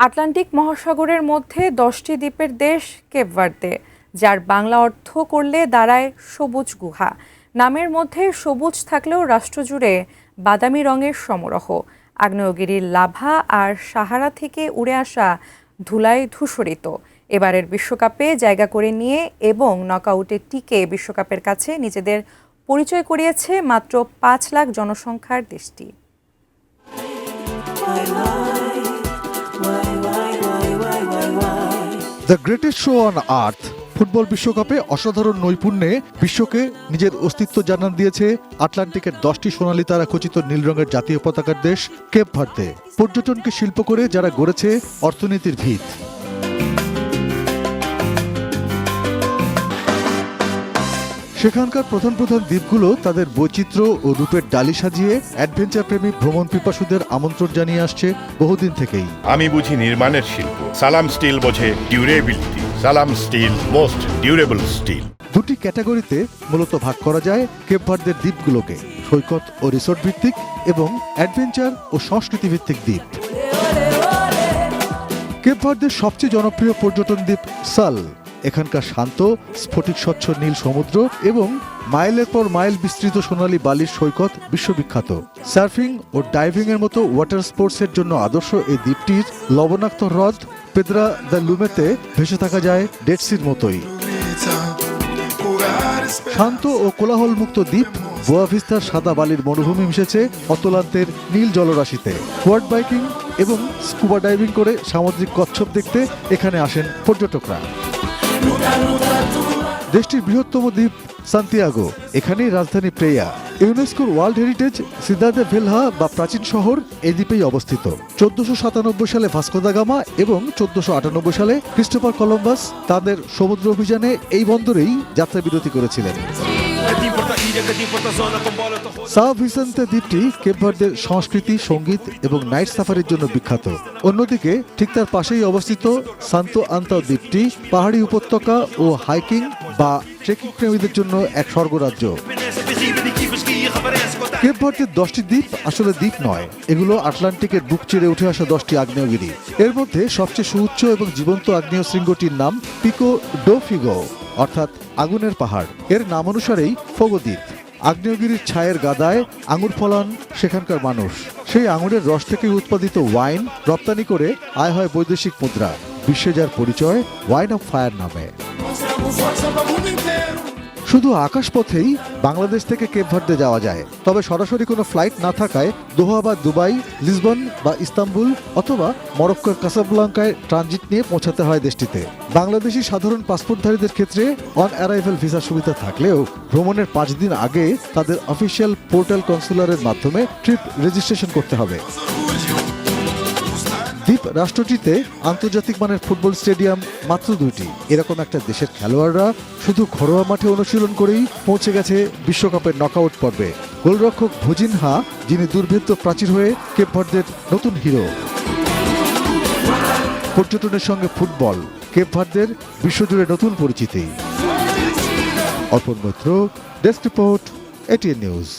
Atlantic মহাসাগরের মধ্যে 10টি দ্বীপের দেশ কেপ ভার্দে, যার বাংলা অর্থ করলে দাঁড়ায় সবুজ গুহা। নামের মধ্যে সবুজ থাকলেও রাষ্ট্রজুড়ে বাদামি রঙের সমারোহ। আগ্নেয়গিরির লাভা আর সাহারা থেকে উড়ে আসা ধুলায় ধূসরিত। এবারের বিশ্বকাপে জায়গা করে নিয়ে এবং নকআউটে টিকে বিশ্বকাপের কাছে নিজেদের পরিচয় করিয়েছে মাত্র 5 লাখ জনসংখ্যার দেশটি। The greatest show on earth football বিশ্বকাপে অসাধারণ নৈপুণ্যে বিশ্বকে নিজের অস্তিত্ব জানান দিয়েছে আটলান্টিকের 10টি সোনালী তারা খচিত নীল রঙের জাতীয় পতাকার দেশ কেপ ভার্দে। পর্যটনকে শিল্প করে যারা গড়েছে অর্থনীতির ভিত। সেখানকার প্রধান প্রধান দ্বীপগুলো তাদের বৈচিত্র্য ও রূপের ডালি সাজিয়ে অ্যাডভেঞ্চার প্রেমী ভ্রমণ পিপাসুদের আমন্ত্রণ জানিয়ে আসছে বহুদিন থেকেই। আমি বুঝি নির্মাণের শিল্প, সালাম স্টিল বোঝে ডিউরেবিলিটি। সালাম স্টিল, মোস্ট ডিউরেবল স্টিল। দুটি ক্যাটাগরিতে মূলত ভাগ করা যায় কেপ ভার্দের দ্বীপগুলোকে: সৈকত ও রিসোর্ট ভিত্তিক এবং অ্যাডভেঞ্চার ও সংস্কৃতি ভিত্তিক দ্বীপ। কেপ ভার্দের সবচেয়ে জনপ্রিয় পর্যটন দ্বীপ সাল। এখানকার শান্ত স্ফটিক স্বচ্ছ নীল সমুদ্র এবং মাইলের পর মাইল বিস্তৃত সোনালী বালির সৈকত বিশ্ববিখ্যাত। সার্ফিং ও ডাইভিং এর মতো ওয়াটার স্পোর্টসের জন্য আদর্শ এই দ্বীপটির লবণাক্ত হ্রদ পেদ্রা দ্য লুমেতে ভেসে থাকা যায় ডেড সির মতোই। শান্ত ও কোলাহলমুক্ত দ্বীপ বোয়া ভিস্তার সাদা বালির মরুভূমি মিশেছে অতলান্তের নীল জলরাশিতে। কোয়াড বাইকিং এবং স্কুবা ডাইভিং করে সামুদ্রিক কচ্ছপ দেখতে এখানে আসেন পর্যটকরা। দেশটির বৃহত্তম দ্বীপ সান্তিয়াগো, এখানেই রাজধানী প্রেয়া। ইউনেস্কোর ওয়ার্ল্ড হেরিটেজ সিদাদ দে ভেলহা বা প্রাচীন শহর এই দ্বীপেই অবস্থিত। 1497 সালে ভাস্কো দা গামা এবং 1498 সালে ক্রিস্টোফার কলম্বাস তাদের সমুদ্র অভিযানে এই বন্দরেই যাত্রা বিরতি করেছিলেন। সাও ভিসেন্তে দ্বীপটি কেপ ভার্দের সংস্কৃতি, সঙ্গীত এবং নাইট সাফারির জন্য বিখ্যাত। অন্যদিকে ঠিক তার পাশেই অবস্থিত সান্তো আন্তাও দ্বীপটি পাহাড়ি উপত্যকা ও হাইকিং বা ট্রেকিং প্রেমীদের জন্য এক স্বর্গরাজ্য। কেপ ভার্দের 10টি দ্বীপ আসলে দ্বীপ নয়, এগুলো আটলান্টিকের বুক চিরে উঠে আসা 10টি আগ্নেয়গিরি। এর মধ্যে সবচেয়ে সুউচ্চ এবং জীবন্ত আগ্নেয় শৃঙ্গটির নাম পিকো ডো ফিগো, অর্থাৎ আগুনের পাহাড়। এর নাম অনুসারেই ফোগো দ্বীপ। আগ্নেয়গিরির ছায়ের গাদায় আঙুর ফলান সেখানকার মানুষ। সেই আঙুরের রস থেকে উৎপাদিত ওয়াইন রপ্তানি করে আয় হয় বৈদেশিক মুদ্রা। বিশ্বে যার পরিচয় ওয়াইন অফ ফায়ার নামে। শুধু আকাশপথেই বাংলাদেশ থেকে কেপ ভার্দে যাওয়া যায়, তবে সরাসরি কোনো ফ্লাইট না থাকায় দোহা বা দুবাই, লিসবন বা ইস্তাম্বুল অথবা মরক্কোর কাসাব্লাঙ্কায় ট্রানজিট নিয়ে পৌঁছাতে হয় দেশটিতে। বাংলাদেশি সাধারণ পাসপোর্টধারীদের ক্ষেত্রে অন অ্যারাইভাল ভিসা সুবিধা থাকলেও ভ্রমণের 5 দিন আগে তাদের অফিসিয়াল পোর্টাল কনসুলারের মাধ্যমে ট্রিপ রেজিস্ট্রেশন করতে হবে। দ্বীপ রাষ্ট্রটিতে আন্তর্জাতিক মানের ফুটবল স্টেডিয়াম মাত্র 2টি। এরকম একটা দেশের খেলোয়াড়রা শুধু ঘরোয়া মাঠে অনুশীলন করেই পৌঁছে গেছে বিশ্বকাপের নকআউট পর্বে। গোলরক্ষক ভুজিনহা, যিনি দুর্ভেদ্য প্রাচীর হয়ে কেপ ভার্দের নতুন হিরো। পর্যটনের সঙ্গে ফুটবল কেপ ভার্দের বিশ্বজুড়ে নতুন পরিচিতি। Arpan Maitra, desk report, ATN news.